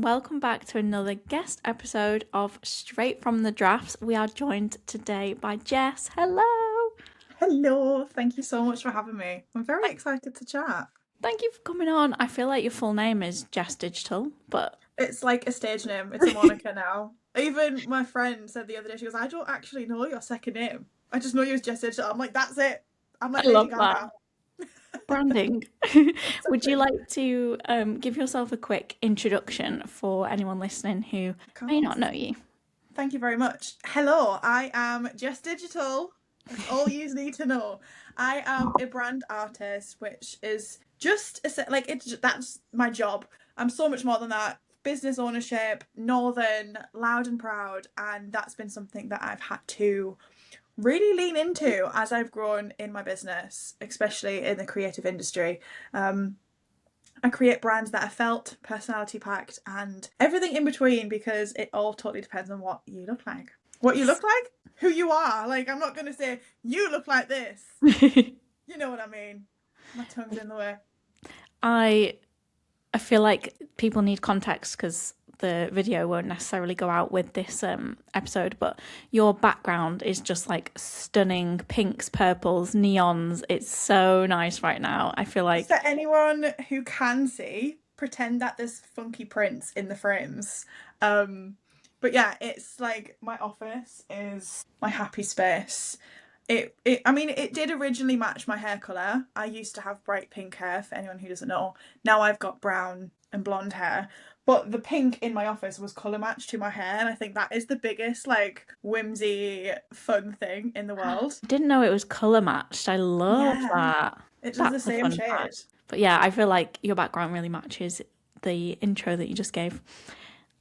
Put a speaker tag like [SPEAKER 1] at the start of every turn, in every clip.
[SPEAKER 1] welcome back to another guest episode of Straight from the Drafts. We are joined today by Jess. Hello.
[SPEAKER 2] Hello, thank you so much for having me. I'm very excited to chat.
[SPEAKER 1] Thank you for coming on. I feel like your full name is Jess Digital, but
[SPEAKER 2] It's like a stage name, it's a moniker now. Even my friend said the other day, she goes, I don't actually know your second name. I just know you as Jess Digital. I'm like, that's it. I'm like
[SPEAKER 1] I
[SPEAKER 2] Lady
[SPEAKER 1] love that.
[SPEAKER 2] Gaga.
[SPEAKER 1] Branding.
[SPEAKER 2] It's a
[SPEAKER 1] Would you
[SPEAKER 2] thing.
[SPEAKER 1] like to give yourself a quick introduction for anyone listening who
[SPEAKER 2] Of
[SPEAKER 1] may not
[SPEAKER 2] course.
[SPEAKER 1] know you?
[SPEAKER 2] Thank you very much. Hello, I am Jess Digital. That's all you need to know. I am a brand artist, which is just like that's my job. I'm so much more than that. Business ownership, northern, loud and proud, and that's been something that I've had to really lean into as I've grown in my business, especially in the creative industry. I create brands that are felt, personality packed, and everything in between because it all totally depends on what you look like. What you look like? Who you are. Like, I'm not going to say, you look like this. You know what I mean? My tongue's in the way.
[SPEAKER 1] I feel like people need context because the video won't necessarily go out with this episode, but your background is just like stunning pinks, purples, neons. It's so nice right now. I feel like
[SPEAKER 2] For anyone who can see, pretend that there's funky prints in the frames. But yeah, it's like my office is my happy space. It did originally match my hair colour. I used to have bright pink hair, for anyone who doesn't know. Now I've got brown and blonde hair. But the pink in my office was colour matched to my hair, and I think that is the biggest, like, whimsy, fun thing in the world.
[SPEAKER 1] I didn't know it was color matched. I love
[SPEAKER 2] Yeah,
[SPEAKER 1] that.
[SPEAKER 2] it does the
[SPEAKER 1] That's a
[SPEAKER 2] same
[SPEAKER 1] fun
[SPEAKER 2] shade.
[SPEAKER 1] fact. But yeah, I feel like your background really matches the intro that you just gave.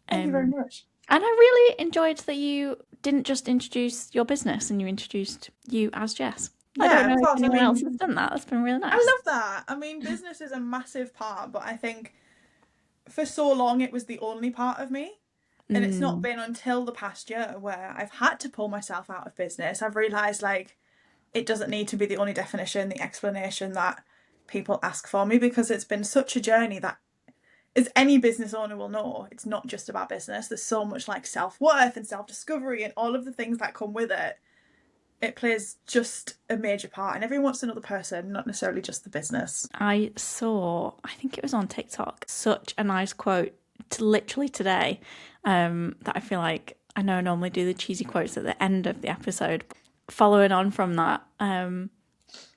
[SPEAKER 2] Thank you very much.
[SPEAKER 1] And I really enjoyed that you didn't just introduce your business and you introduced you as Jess. I don't
[SPEAKER 2] Yeah,
[SPEAKER 1] know
[SPEAKER 2] of
[SPEAKER 1] if
[SPEAKER 2] course.
[SPEAKER 1] anyone else has done that. That's been really
[SPEAKER 2] I
[SPEAKER 1] nice.
[SPEAKER 2] love that. I mean, business is a massive part, but I think for so long it was the only part of me. And it's not been until the past year where I've had to pull myself out of business. I've realised, like, it doesn't need to be the only definition, the explanation that people ask for me, because it's been such a journey that, as any business owner will know, it's not just about business. There's so much like self-worth and self-discovery and all of the things that come with it. It plays just a major part, and everyone wants to know the person, not necessarily just the business.
[SPEAKER 1] I saw, I think it was on TikTok, such a nice quote literally today that I feel like I know I normally do the cheesy quotes at the end of the episode. Following on from that,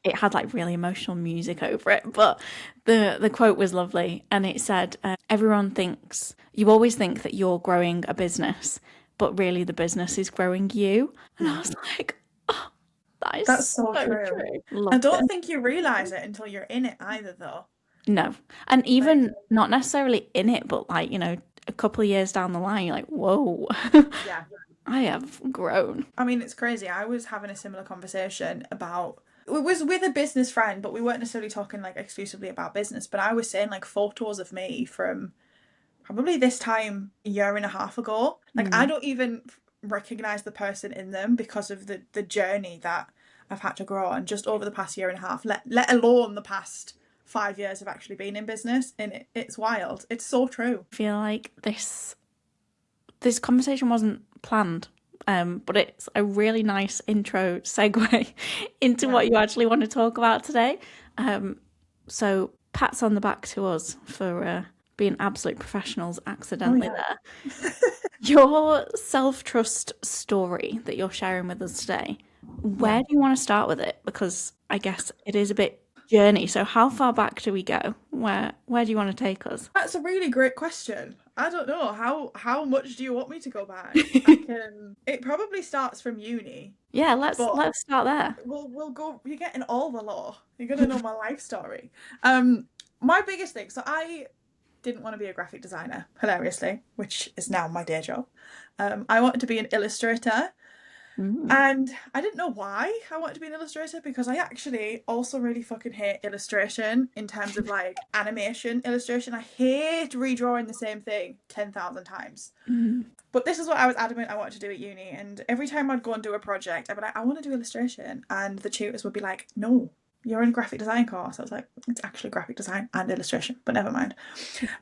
[SPEAKER 1] it had like really emotional music over it, but the quote was lovely, and it said, "Everyone thinks you always think that you're growing a business, but really the business is growing you." And I was like, "Oh, that is
[SPEAKER 2] That's so true.
[SPEAKER 1] true."
[SPEAKER 2] I
[SPEAKER 1] Loved
[SPEAKER 2] don't
[SPEAKER 1] it.
[SPEAKER 2] think you realise it until you're in it either, though.
[SPEAKER 1] No, and
[SPEAKER 2] Like,
[SPEAKER 1] even not necessarily in it, but like a couple of years down the line, you're like, "Whoa,
[SPEAKER 2] yeah.
[SPEAKER 1] I have grown."
[SPEAKER 2] I mean, it's crazy. I was having a similar conversation about, it was with a business friend, but we weren't necessarily talking like exclusively about business. But I was saying like photos of me from probably this time a year and a half ago. Like, I don't even recognize the person in them because of the journey that I've had to grow on just over the past year and a half, let alone the past 5 years of actually being in business. And it's wild. It's so true.
[SPEAKER 1] I feel like this conversation wasn't planned, but it's a really nice intro segue into what you actually want to talk about today. So pats on the back to us for being absolute professionals accidentally there. Your self-trust story that you're sharing with us today, where do you want to start with it? Because I guess it is a bit journey. So how far back do we go? Where do you want to take us?
[SPEAKER 2] That's a really great question. I don't know how much do you want me to go back? I can. It probably starts from uni,
[SPEAKER 1] Yeah, let's
[SPEAKER 2] but
[SPEAKER 1] start there.
[SPEAKER 2] we'll go. You're getting all the law. You're gonna know my life story. My biggest thing. So I didn't want to be a graphic designer, hilariously, which is now my day job. I wanted to be an illustrator. And I didn't know why I wanted to be an illustrator, because I actually also really fucking hate illustration in terms of like animation illustration. I hate redrawing the same thing 10,000 times. But this is what I was adamant I wanted to do at uni. And every time I'd go and do a project, I'd be like, I want to do illustration. And the tutors would be like, no, you're in a graphic design course. I was like, it's actually graphic design and illustration, but never mind.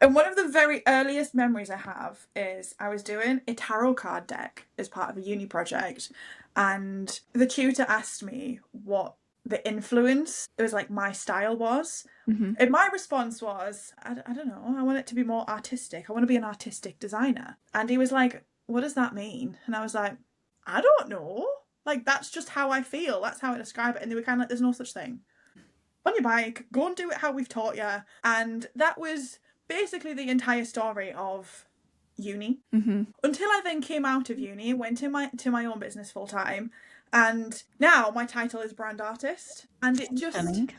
[SPEAKER 2] And one of the very earliest memories I have is I was doing a tarot card deck as part of a uni project, and the tutor asked me what the influence, it was like my style was.
[SPEAKER 1] Mm-hmm.
[SPEAKER 2] And my response was, I don't know, I want it to be more artistic. I want to be an artistic designer. And he was like, what does that mean? And I was like, I don't know. Like, that's just how I feel. That's how I describe it. And they were kind of like, there's no such thing. On your bike, go and do it how we've taught you. And that was basically the entire story of uni.
[SPEAKER 1] Mm-hmm.
[SPEAKER 2] Until I then came out of uni, went to my own business full time. And now my title is brand artist. And it just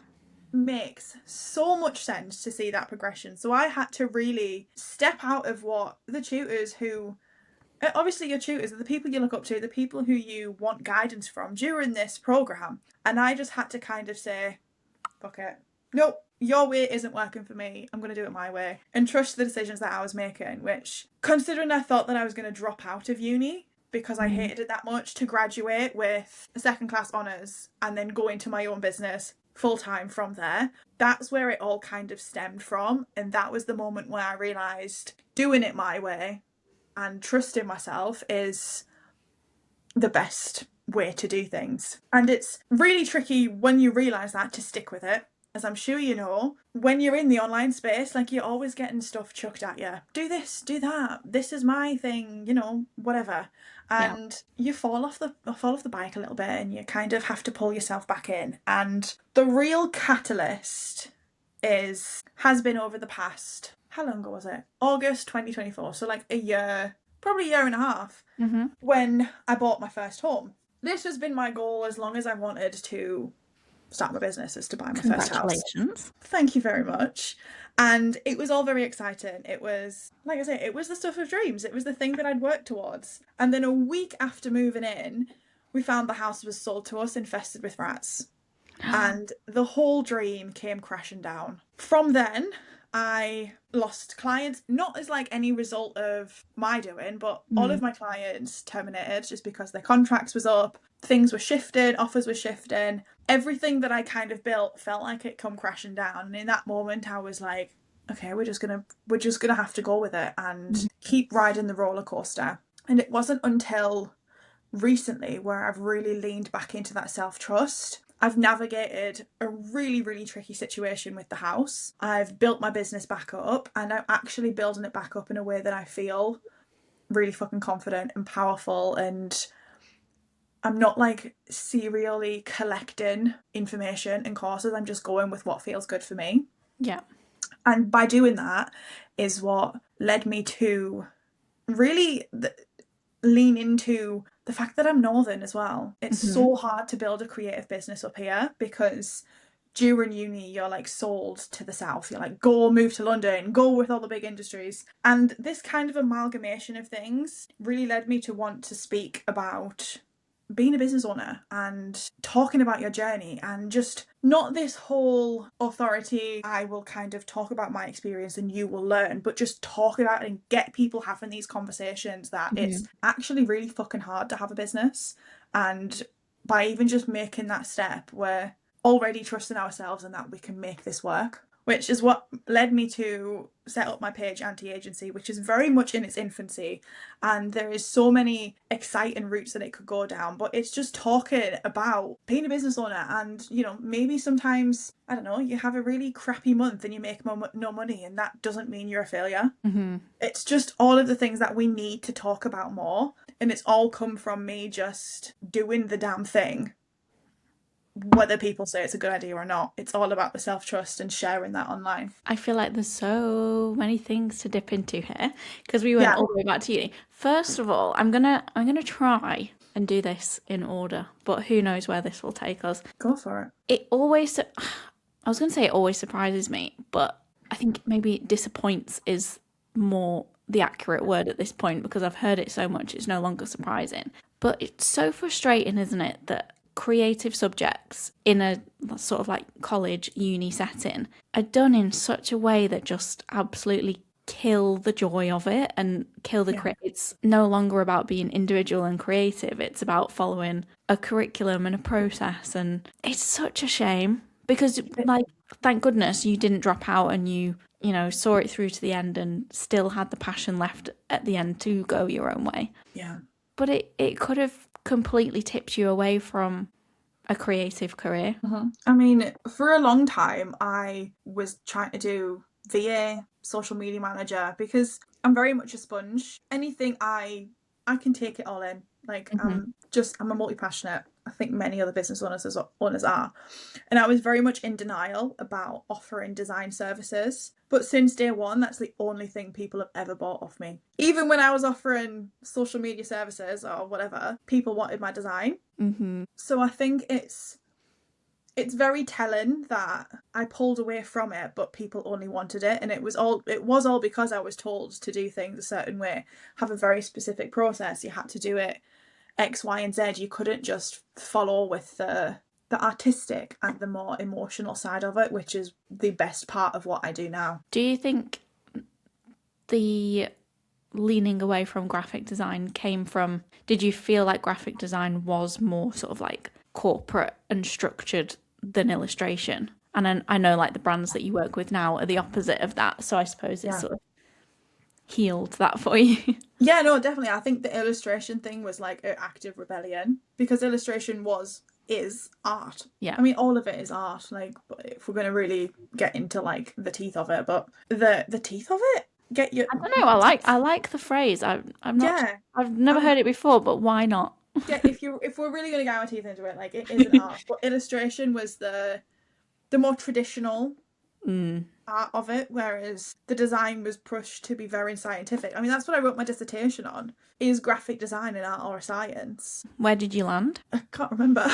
[SPEAKER 2] makes so much sense to see that progression. So I had to really step out of what the tutors who, obviously your tutors are the people you look up to, the people who you want guidance from during this program. And I just had to kind of say, fuck it. Nope, your way isn't working for me. I'm going to do it my way. And trust the decisions that I was making, which, considering I thought that I was going to drop out of uni because I hated it that much, to graduate with a second class honours and then go into my own business full time from there, that's where it all kind of stemmed from. And that was the moment where I realised doing it my way and trusting myself is the best way to do things. And it's really tricky when you realise that to stick with it. As I'm sure you know, when you're in the online space, like, you're always getting stuff chucked at you. Do this, do that. This is my thing, you know, whatever. And you fall off the bike a little bit, and you kind of have to pull yourself back in. And the real catalyst has been over the past, how long ago was it? August 2024. So like a year, probably a year and a half, when I bought my first home. This has been my goal as long as I wanted to start my business, is to buy my first house.
[SPEAKER 1] Congratulations.
[SPEAKER 2] Thank you very much. And it was all very exciting. It was, like I say, it was the stuff of dreams. It was the thing that I'd worked towards. And then a week after moving in, we found the house was sold to us, infested with rats. And the whole dream came crashing down. From then, I lost clients, not as like any result of my doing, but all of my clients terminated just because their contracts was up, things were shifting, offers were shifting. Everything that I kind of built felt like it come crashing down. And in that moment I was like, okay, we're just gonna have to go with it and keep riding the roller coaster. And it wasn't until recently where I've really leaned back into that self-trust. I've navigated a really, really tricky situation with the house. I've built my business back up, and I'm actually building it back up in a way that I feel really fucking confident and powerful, and I'm not like serially collecting information and courses. I'm just going with what feels good for me.
[SPEAKER 1] Yeah.
[SPEAKER 2] And by doing that is what led me to really lean into the fact that I'm northern as well. It's so hard to build a creative business up here because during uni you're like sold to the south. You're like, go move to London, go with all the big industries. And this kind of amalgamation of things really led me to want to speak about being a business owner and talking about your journey, and just not this whole authority, I will kind of talk about my experience and you will learn, but just talk about it and get people having these conversations that it's actually really fucking hard to have a business. And by even just making that step, we're already trusting ourselves and that we can make this work, which is what led me to set up my page Anti-Agency, which is very much in its infancy. And there is so many exciting routes that it could go down, but it's just talking about being a business owner. And, you know, maybe sometimes, I don't know, you have a really crappy month and you make no money, and that doesn't mean you're a failure. It's just all of the things that we need to talk about more. And it's all come from me just doing the damn thing. Whether people say it's a good idea or not, it's all about the self-trust and sharing that online.
[SPEAKER 1] I feel like there's so many things to dip into here because we went all the way back to uni. First of all, I'm gonna try and do this in order, but who knows where this will take us.
[SPEAKER 2] Go for
[SPEAKER 1] it. It always, I was gonna say it always surprises me, but I think maybe disappoints is more the accurate word at this point because I've heard it so much it's no longer surprising. But it's so frustrating, isn't it, that creative subjects in a sort of like college uni setting are done in such a way that just absolutely kill the joy of it and kill the it's no longer about being individual and creative. It's about following a curriculum and a process, and it's such a shame Because, like, thank goodness you didn't drop out and you know, saw it through to the end and still had the passion left at the end to go your own way.
[SPEAKER 2] Yeah.
[SPEAKER 1] But it could have completely tipped you away from a creative career.
[SPEAKER 2] I mean, for a long time, I was trying to do VA, social media manager, because I'm very much a sponge. Anything I can take it all in. Like, I'm a multi-passionate. I think many other business owners are. And I was very much in denial about offering design services. But since day one, that's the only thing people have ever bought off me. Even when I was offering social media services or whatever, people wanted my design. So I think it's very telling that I pulled away from it, but people only wanted it, and it was all because I was told to do things a certain way, have a very specific process. You had to do it X, Y, and Z. You couldn't just follow with the artistic and the more emotional side of it, which is the best part of what I do now.
[SPEAKER 1] Do you think the leaning away from graphic design came from, did you feel like graphic design was more sort of like corporate and structured than illustration? And I know like the brands that you work with now are the opposite of that, so I suppose it's sort of healed that for you.
[SPEAKER 2] Yeah, no, definitely. I think the illustration thing was like an active rebellion, because illustration is art.
[SPEAKER 1] Yeah.
[SPEAKER 2] I mean, all of it is art. Like, but if we're going to really get into like the teeth of it, but the teeth of it, get your.
[SPEAKER 1] I don't know. I like the phrase. I'm not.
[SPEAKER 2] Yeah.
[SPEAKER 1] I've never heard it before, but why not?
[SPEAKER 2] Yeah, if we're really going to get our teeth into it, like, it is an art. But illustration was the more traditional art of it, whereas the design was pushed to be very scientific. I mean, that's what I wrote my dissertation on, is graphic design an art or a science?
[SPEAKER 1] Where did you land?
[SPEAKER 2] I can't remember.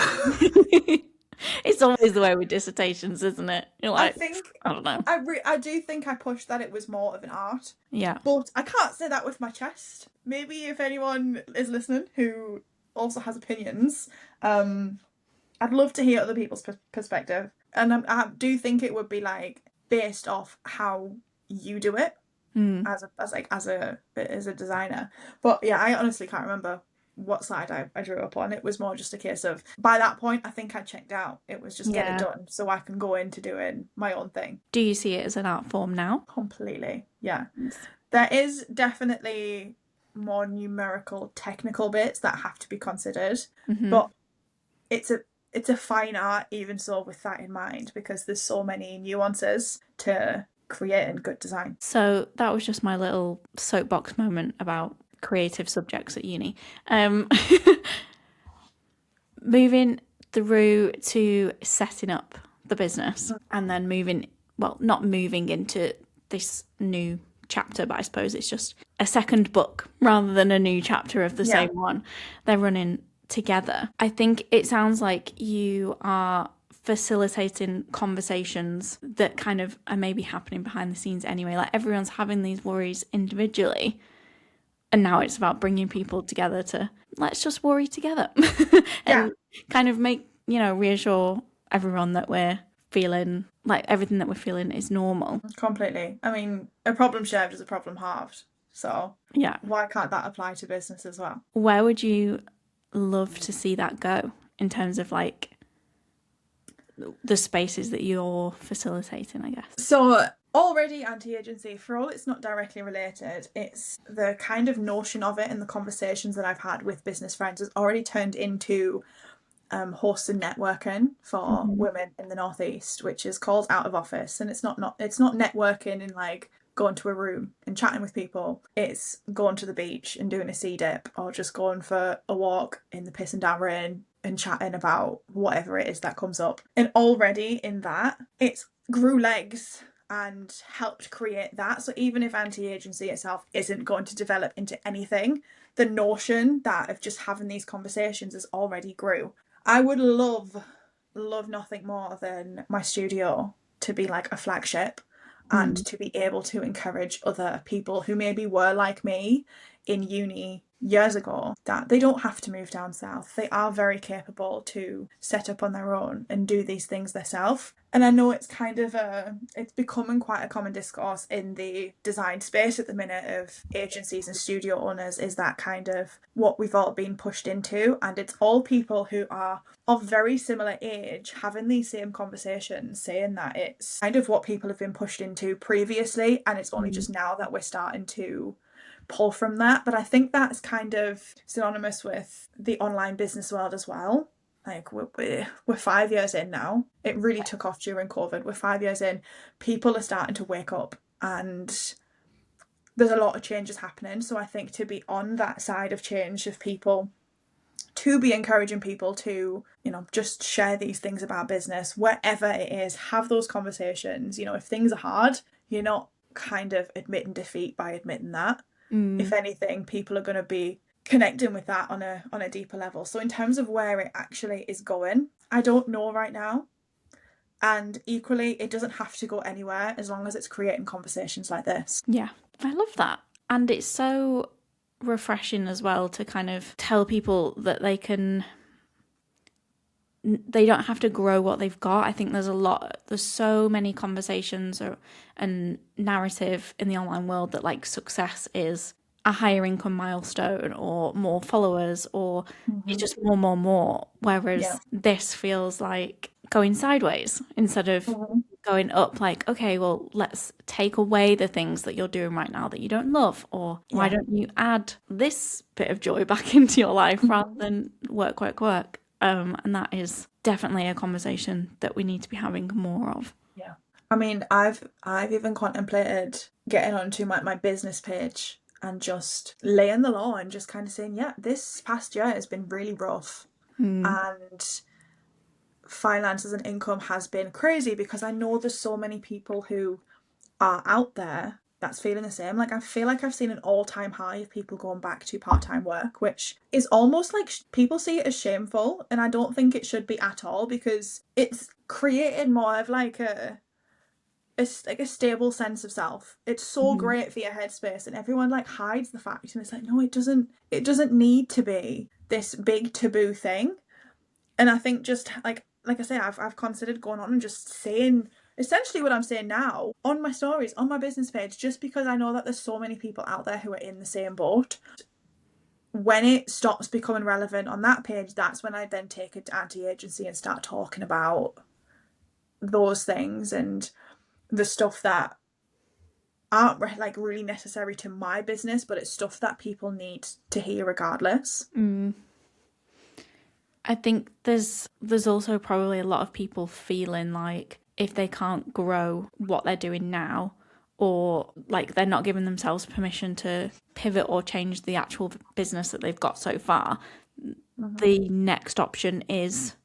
[SPEAKER 1] It's always the way with dissertations, isn't it? You're like, I don't know.
[SPEAKER 2] I do think I pushed that it was more of an art.
[SPEAKER 1] Yeah.
[SPEAKER 2] But I can't say that with my chest. Maybe if anyone is listening who also has opinions, I'd love to hear other people's perspective. And I do think it would be like based off how you do it as a designer. But yeah, I honestly can't remember what side I drew up on. It was more just a case of, by that point, I think I checked out. It was just get it done so I can go into doing my own thing.
[SPEAKER 1] Do you see it as an art form now?
[SPEAKER 2] Completely, yeah. There is definitely more numerical, technical bits that have to be considered, but it's a fine art even so with that in mind, because there's so many nuances to creating good design.
[SPEAKER 1] So that was just my little soapbox moment about creative subjects at uni. Moving through to setting up the business and then not moving into this new chapter, but I suppose it's just a second book rather than a new chapter of the same one. They're running together. I think it sounds like you are facilitating conversations that kind of are maybe happening behind the scenes anyway. Like, everyone's having these worries individually, and now it's about bringing people together to let's just worry together and kind of make, reassure everyone that we're feeling like everything that we're feeling is normal.
[SPEAKER 2] Completely. I mean, a problem shared is a problem halved. So
[SPEAKER 1] yeah,
[SPEAKER 2] why can't that apply to business as well?
[SPEAKER 1] Where would you love to see that go in terms of like the spaces that you're facilitating, I guess?
[SPEAKER 2] So already anti-agency, for all it's not directly related, it's the kind of notion of it and the conversations that I've had with business friends has already turned into hosting networking for women in the Northeast, which is called Out of Office. And it's not networking in like going to a room and chatting with people. It's going to the beach and doing a sea dip, or just going for a walk in the pissing down rain and chatting about whatever it is that comes up. And already in that, it's grew legs and helped create that. So even if anti-agency itself isn't going to develop into anything, the notion that of just having these conversations has already grew. I would love nothing more than my studio to be like a flagship and to be able to encourage other people who maybe were like me in uni years ago that they don't have to move down south. They are very capable to set up on their own and do these things themselves. And I know it's kind of it's becoming quite a common discourse in the design space at the minute of agencies and studio owners, is that kind of what we've all been pushed into. And it's all people who are of very similar age having these same conversations, saying that it's kind of what people have been pushed into previously, and it's only just now that we're starting to pull from that. But I think that's kind of synonymous with the online business world as well. Like we're 5 years in now. It really took off during COVID. We're 5 years in. People are starting to wake up, and there's a lot of changes happening. So I think to be on that side of change, of people to be encouraging people to, just share these things about business wherever it is, have those conversations. If things are hard, you're not kind of admitting defeat by admitting that. If anything, people are going to be connecting with that on a deeper level. So in terms of where it actually is going, I don't know right now. And equally, it doesn't have to go anywhere as long as it's creating conversations like this.
[SPEAKER 1] Yeah, I love that. And it's so refreshing as well to kind of tell people that they don't have to grow what they've got. I think there's so many conversations and narrative in the online world that like success is a higher income milestone or more followers, or it's just more. Whereas this feels like going sideways instead of going up. Like, okay, well, let's take away the things that you're doing right now that you don't love, or why don't you add this bit of joy back into your life rather than work. And that is definitely a conversation that we need to be having more of.
[SPEAKER 2] Yeah. I mean, I've even contemplated getting onto my business page and just laying the law and just kind of saying, yeah, this past year has been really rough. And finances and income has been crazy, because I know there's so many people who are out there that's feeling the same. Like, I feel like I've seen an all-time high of people going back to part-time work, which is almost like people see it as shameful, and I don't think it should be at all, because it's created more of like a stable sense of self. It's so great for your headspace, and everyone like hides the fact, and it's like, no, it doesn't need to be this big taboo thing. And I think just like I say, I've considered going on and just saying essentially what I'm saying now on my stories, on my business page, just because I know that there's so many people out there who are in the same boat. When it stops becoming relevant on that page, that's when I then take it to anti-agency and start talking about those things and the stuff that aren't like really necessary to my business, but it's stuff that people need to hear regardless.
[SPEAKER 1] I think there's also probably a lot of people feeling like if they can't grow what they're doing now, or like they're not giving themselves permission to pivot or change the actual business that they've got so far, the next option is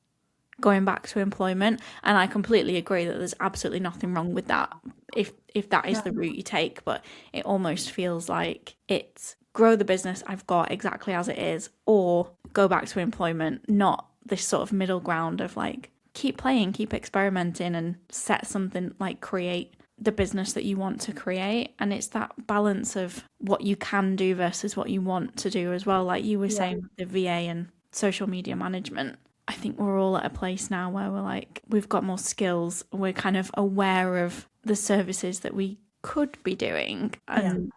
[SPEAKER 1] going back to employment. And I completely agree that there's absolutely nothing wrong with that if that is the route you take, but it almost feels like it's grow the business I've got exactly as it is, or go back to employment, not this sort of middle ground of like keep playing, keep experimenting, and set something, like create the business that you want to create. And it's that balance of what you can do versus what you want to do as well. Like you were saying with the VA and social media management, I think we're all at a place now where we're like, we've got more skills, we're kind of aware of the services that we could be doing. And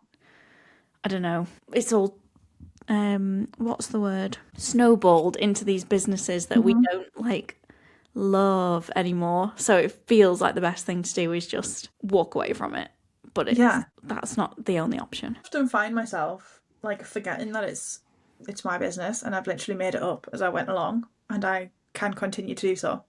[SPEAKER 1] I don't know, it's all what's the word, snowballed into these businesses that we don't like love anymore. So it feels like the best thing to do is just walk away from it, but that's not the only option.
[SPEAKER 2] I often find myself like forgetting that it's my business, and I've literally made it up as I went along, and I can continue to do so.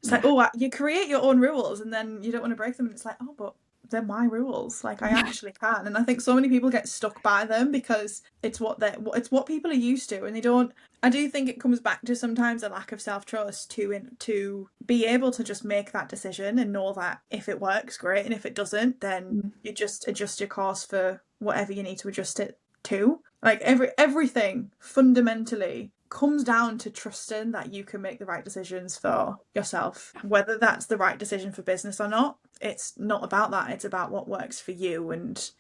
[SPEAKER 2] It's like, oh, you create your own rules and then you don't want to break them, and it's like, oh, but they're my rules. Like, I actually can. And I think so many people get stuck by them because it's what people are used to, and they don't. I do think it comes back to sometimes a lack of self-trust to be able to just make that decision and know that if it works, great, and if it doesn't, then you just adjust your course for whatever you need to adjust it to. Like everything fundamentally comes down to trusting that you can make the right decisions for yourself. Whether that's the right decision for business or not, it's not about that. It's about what works for you and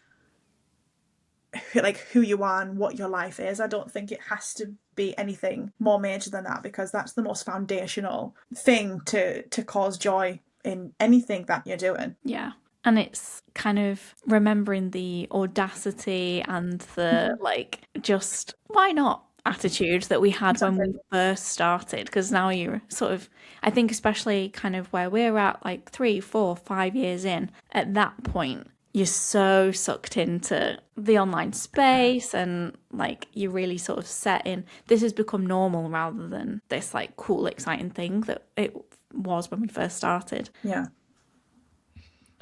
[SPEAKER 2] like who you are and what your life is. I don't think it has to be anything more major than that, because that's the most foundational thing to cause joy in anything that you're doing.
[SPEAKER 1] Yeah. And it's kind of remembering the audacity and the just why not attitude that we had when
[SPEAKER 2] Exactly.
[SPEAKER 1] we first started. Because now you're sort of, I think, especially kind of where we're at, like 3, 4, 5 years in, at that point, you're so sucked into the online space and you're really sort of set in. This has become normal rather than this cool, exciting thing that it was when we first started.
[SPEAKER 2] Yeah.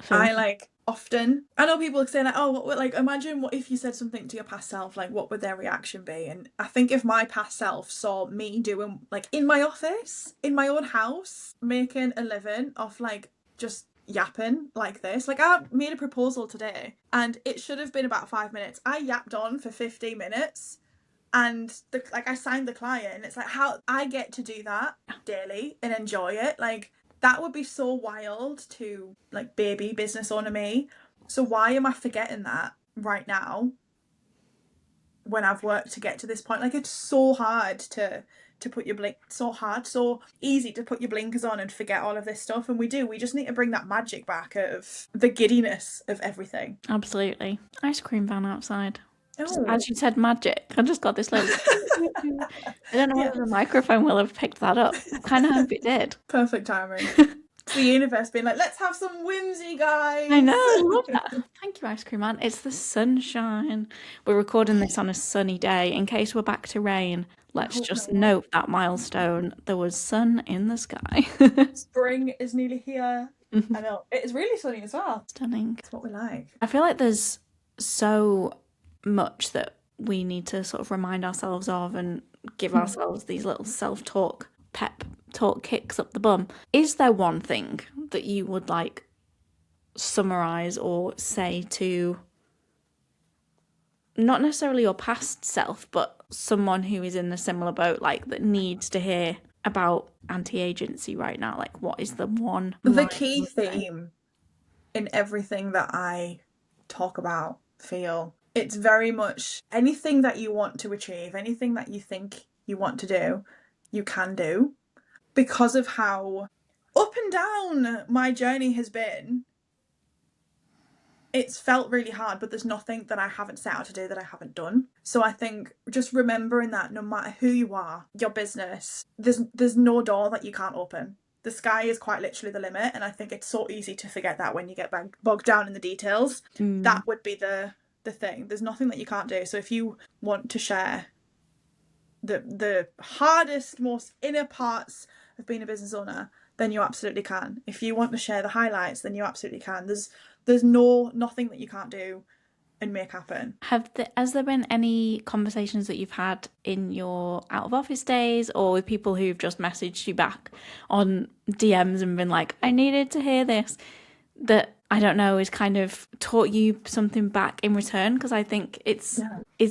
[SPEAKER 1] So
[SPEAKER 2] I often, I know people say oh, imagine what if you said something to your past self, what would their reaction be? And I think if my past self saw me doing in my office, in my own house, making a living off just yapping like this. I made a proposal today and it should have been about 5 minutes. I yapped on for 15 minutes and I signed the client. It's how I get to do that daily and enjoy it. That would be so wild to baby business owner me. So why am I forgetting that right now when I've worked to get to this point? It's so hard to put your so easy to put your blinkers on and forget all of this stuff. And we just need to bring that magic back of the giddiness of everything.
[SPEAKER 1] absolutely. Ice cream van outside. Just,
[SPEAKER 2] Oh.
[SPEAKER 1] as you said, magic. I just got this little. I don't know whether the microphone will have picked that up. I kind of hope it did.
[SPEAKER 2] Perfect timing. It's the universe being let's have some whimsy, guys.
[SPEAKER 1] I know, I love that. Thank you, Ice Cream Man. It's the sunshine. We're recording this on a sunny day. In case we're back to rain, let's just note that milestone. There was sun in the sky.
[SPEAKER 2] Spring is nearly here. I know. It's really sunny as well.
[SPEAKER 1] Stunning.
[SPEAKER 2] It's what we like.
[SPEAKER 1] I feel like there's so much that we need to sort of remind ourselves of and give ourselves these little self-talk, pep talk kicks up the bum. Is there one thing that you would summarize or say to not necessarily your past self, but someone who is in a similar boat, that needs to hear about anti-agency right now? What is the one?
[SPEAKER 2] The key theme in everything that I talk about, feel, it's very much anything that you want to achieve, anything that you think you want to do, you can do. Because of how up and down my journey has been, it's felt really hard, but there's nothing that I haven't set out to do that I haven't done. So I think just remembering that no matter who you are, your business, there's no door that you can't open. The sky is quite literally the limit, and I think it's so easy to forget that when you get bogged down in the details. That would be the thing. There's nothing that you can't do. So if you want to share the hardest, most inner parts of being a business owner, then you absolutely can. If you want to share the highlights, then you absolutely can. There's nothing that you can't do and make happen.
[SPEAKER 1] Has there been any conversations that you've had in your out of office days or with people who've just messaged you back on DMs and been I needed to hear this, that I don't know, is kind of taught you something back in return? Because I think it's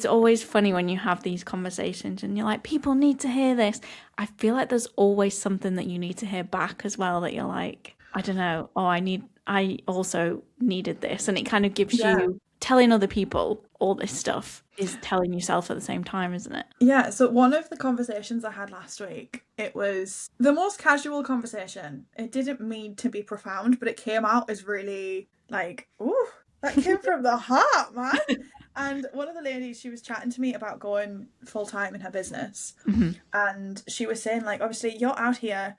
[SPEAKER 1] always funny when you have these conversations and you're people need to hear this. I feel there's always something that you need to hear back as well, that you're I don't know, I also needed this. And it kind of gives you, telling other people all this stuff is telling yourself at the same time, isn't it?
[SPEAKER 2] Yeah, so one of the conversations I had last week, it was the most casual conversation. It didn't mean to be profound, but it came out as really ooh, that came from the heart, man. And one of the ladies, she was chatting to me about going full-time in her business. And she was saying obviously you're out here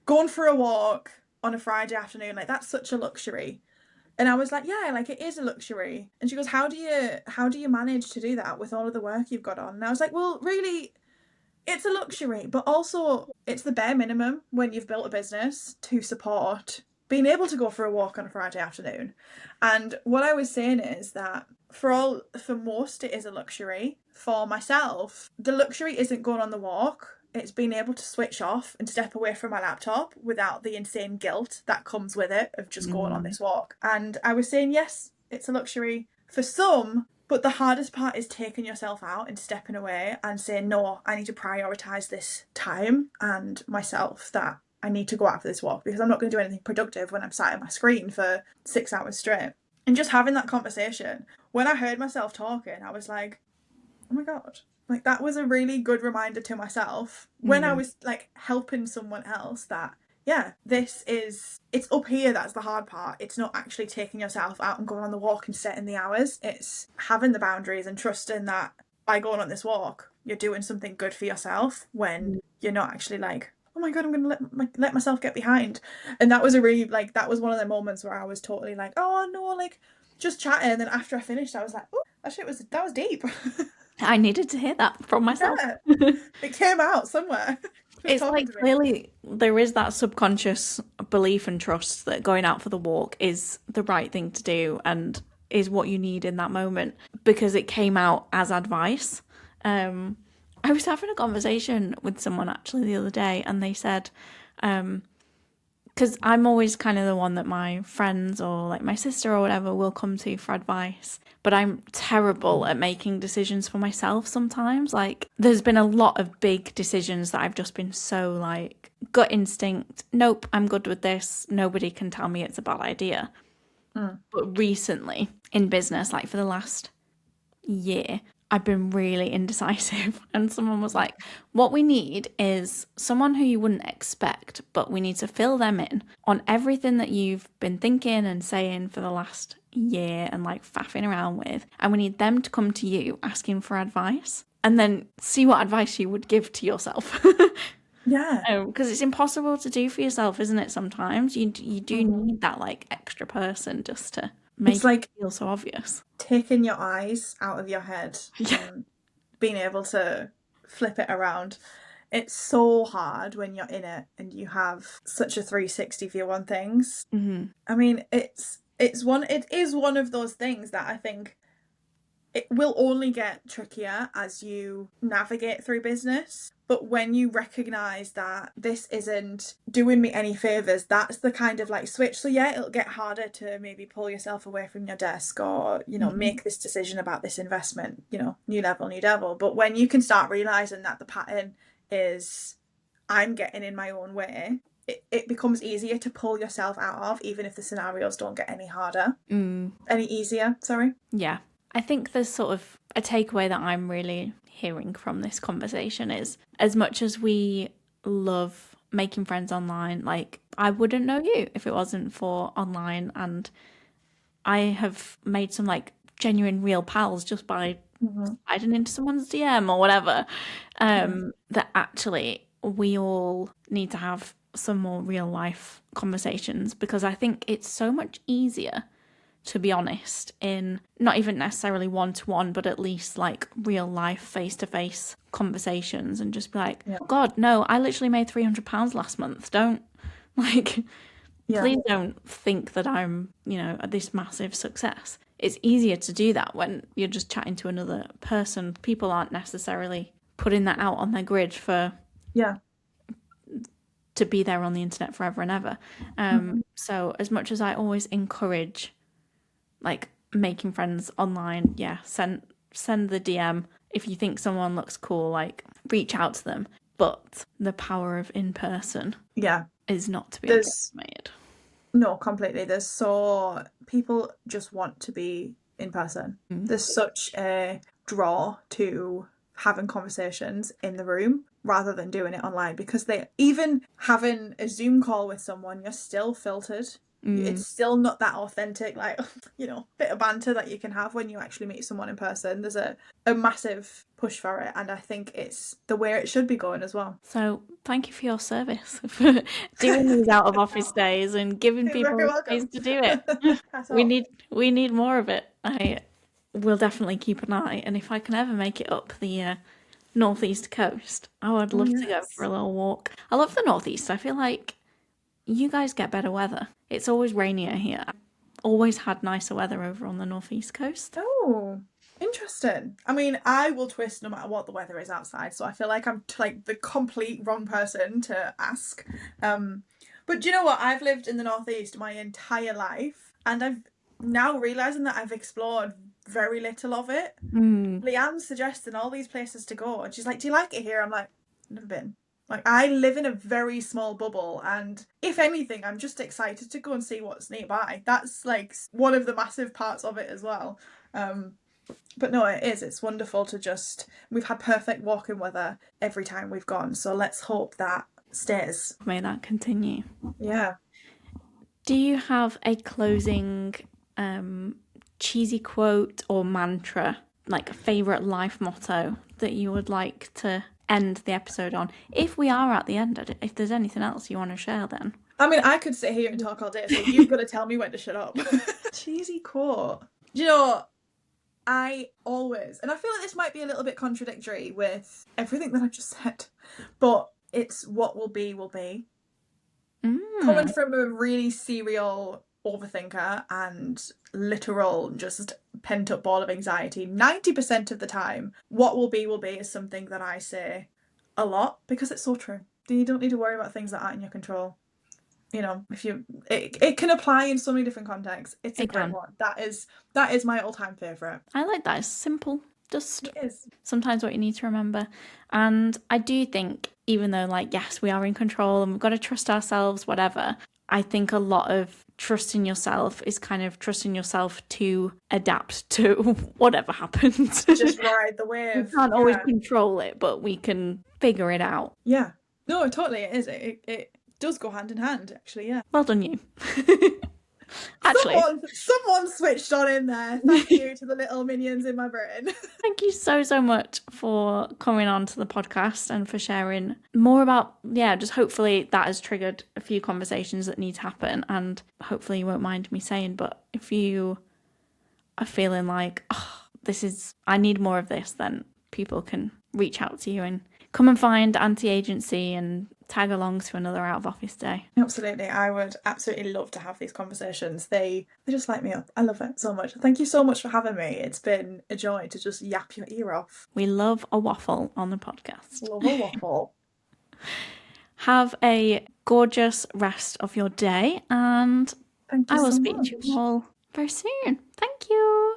[SPEAKER 2] going for a walk on a Friday afternoon, that's such a luxury. And I was yeah, it is a luxury. And she goes, how do you manage to do that with all of the work you've got on? And I was well, really, it's a luxury, but also it's the bare minimum when you've built a business to support being able to go for a walk on a Friday afternoon. And what I was saying is that for most, it is a luxury. For myself, the luxury isn't going on the walk. It's being able to switch off and step away from my laptop without the insane guilt that comes with it of just going on this walk. And I was saying, yes, it's a luxury for some, but the hardest part is taking yourself out and stepping away and saying, no, I need to prioritise this time and myself, that I need to go out for this walk because I'm not going to do anything productive when I'm sat at my screen for 6 hours straight. And just having that conversation, when I heard myself talking, I was like, oh my God. Like that was a really good reminder to myself when I
[SPEAKER 1] Mm.
[SPEAKER 2] was like helping someone else that, yeah, it's up here that's the hard part. It's not actually taking yourself out and going on the walk and setting the hours. It's having the boundaries and trusting that by going on this walk, you're doing something good for yourself when you're not actually like, oh my God, I'm going to let myself get behind. And that was a really, like, that was one of the moments where I was totally like, oh no, like just chatting. And then after I finished, I was like, oh, that was deep.
[SPEAKER 1] I needed to hear that from myself.
[SPEAKER 2] Yeah, it came out somewhere. Just
[SPEAKER 1] It's
[SPEAKER 2] talking
[SPEAKER 1] like
[SPEAKER 2] to me.
[SPEAKER 1] clearly there is that subconscious belief and trust that going out for the walk is the right thing to do and is what you need in that moment because it came out as advice. I was having a conversation with someone actually the other day and they said, because I'm always kind of the one that my friends or like my sister or whatever will come to for advice. But I'm terrible at making decisions for myself sometimes. Like, there's been a lot of big decisions that I've just been so like gut instinct. Nope, I'm good with this. Nobody can tell me it's a bad idea. But recently in business, like for the last year, I've been really indecisive. And someone was like, what we need is someone who you wouldn't expect, but we need to fill them in on everything that you've been thinking and saying for the last year and like faffing around with. And we need them to come to you asking for advice and then see what advice you would give to yourself.
[SPEAKER 2] Yeah.
[SPEAKER 1] Because it's impossible to do for yourself, isn't it? Sometimes you do
[SPEAKER 2] Mhm.
[SPEAKER 1] need that like extra person just to
[SPEAKER 2] It's
[SPEAKER 1] make it
[SPEAKER 2] like
[SPEAKER 1] feel so obvious.
[SPEAKER 2] taking your eyes out of your head
[SPEAKER 1] Yeah.
[SPEAKER 2] and being able to flip it around. It's so hard when you're in it and you have such a 360 view on things.
[SPEAKER 1] Hmm.
[SPEAKER 2] I mean, it is one of those things that I think it will only get trickier as you navigate through business. But when you recognize that this isn't doing me any favors, that's the kind of like switch. So, yeah, it'll get harder to maybe pull yourself away from your desk or, make this decision about this investment, new level, new devil. But when you can start realizing that the pattern is I'm getting in my own way, it becomes easier to pull yourself out of, even if the scenarios don't get any harder, any easier. Sorry.
[SPEAKER 1] Yeah. I think there's sort of a takeaway that I'm really hearing from this conversation is as much as we love making friends online, like I wouldn't know you if it wasn't for online. And I have made some like genuine real pals just by sliding into someone's DM or whatever. That actually we all need to have some more real life conversations because I think it's so much easier to be honest, in not even necessarily one to one, but at least like real life, face to face conversations and just be like,
[SPEAKER 2] Yeah.
[SPEAKER 1] oh God, no, I literally made £300 last month. Don't like,
[SPEAKER 2] Yeah.
[SPEAKER 1] please don't think that I'm, this massive success. It's easier to do that when you're just chatting to another person. People aren't necessarily putting that out on their grid
[SPEAKER 2] Yeah.
[SPEAKER 1] to be there on the internet forever and ever. So as much as I always encourage like making friends online, yeah, send the DM. If you think someone looks cool, like reach out to them. But the power of in person
[SPEAKER 2] Yeah.
[SPEAKER 1] is not to be
[SPEAKER 2] There's
[SPEAKER 1] underestimated.
[SPEAKER 2] no, completely. There's so people just want to be in person. There's such a draw to having conversations in the room rather than doing it online because they even having a Zoom call with someone, you're still filtered. It's still not that authentic, like, bit of banter that you can have when you actually meet someone in person. There's a massive push for it, and I think it's the way it should be going as well.
[SPEAKER 1] So thank you for your service for doing these out of office days and giving
[SPEAKER 2] You're very
[SPEAKER 1] people ways
[SPEAKER 2] welcome.
[SPEAKER 1] to do it.
[SPEAKER 2] That's
[SPEAKER 1] We
[SPEAKER 2] all.
[SPEAKER 1] need we need more of it. I will definitely keep an eye, and if I can ever make it up the northeast coast, I would
[SPEAKER 2] Oh,
[SPEAKER 1] love to go for
[SPEAKER 2] yes.
[SPEAKER 1] a little walk. I love the northeast. I feel like you guys get better weather. It's always rainier here. I've always had nicer weather over on the northeast coast.
[SPEAKER 2] Oh, interesting. I mean, I will twist no matter what the weather is outside, so I feel like I'm like the complete wrong person to ask. Um, but do you know what? I've lived in the Northeast my entire life, and I've now realizing that I've explored very little of it.
[SPEAKER 1] Mm.
[SPEAKER 2] Leanne's suggesting all these places to go, and she's like, "Do you like it here?" I'm like, "Never been." Like, I live in a very small bubble, and if anything, I'm just excited to go and see what's nearby. That's like one of the massive parts of it as well. But no, it is. It's wonderful to just. We've had perfect walking weather every time we've gone, so let's hope that stays.
[SPEAKER 1] May that continue.
[SPEAKER 2] Yeah.
[SPEAKER 1] Do you have a closing cheesy quote or mantra, like a favourite life motto that you would like to end the episode on? If we are at the end, if there's anything else you want to share, then.
[SPEAKER 2] I mean, I could sit here and talk all day, so you've got to tell me when to shut up. Cheesy quote. Do you know, I always, and I feel like this might be a little bit contradictory with everything that I've just said, but it's what will be, will be. Coming from a really serial overthinker and literal just pent up ball of anxiety, 90% of the time, what will be is something that I say a lot because it's so true. You don't need to worry about things that aren't in your control. You know, it can apply in so many different contexts. It's a great one. That is my all-time favourite.
[SPEAKER 1] I like that. It's simple. Just
[SPEAKER 2] It is.
[SPEAKER 1] Sometimes what you need to remember. And I do think, even though, like, yes, we are in control and we've got to trust ourselves, whatever, I think a lot of trusting yourself is kind of trusting yourself to adapt to whatever happens.
[SPEAKER 2] Just ride the wave.
[SPEAKER 1] We can't always control it, but we can figure it out.
[SPEAKER 2] Yeah. No, totally it is. It does go hand in hand, actually, yeah.
[SPEAKER 1] Well done, you. Actually,
[SPEAKER 2] someone switched on in there. Thank you to the little minions in my brain.
[SPEAKER 1] Thank you so much for coming on to the podcast and for sharing more about, just hopefully that has triggered a few conversations that need to happen, and hopefully you won't mind me saying, but if you are feeling like, I need more of this, then people can reach out to you and come and find anti-agency and tag along to another out of office day.
[SPEAKER 2] Absolutely. I would absolutely love to have these conversations. They just light me up. I love it so much. Thank you so much for having me. It's been a joy to just yap your ear off.
[SPEAKER 1] We love a waffle on the podcast.
[SPEAKER 2] Love a waffle.
[SPEAKER 1] Have a gorgeous rest of your day, and
[SPEAKER 2] Thank you
[SPEAKER 1] I will
[SPEAKER 2] so
[SPEAKER 1] speak
[SPEAKER 2] much.
[SPEAKER 1] to you all very soon. Thank you.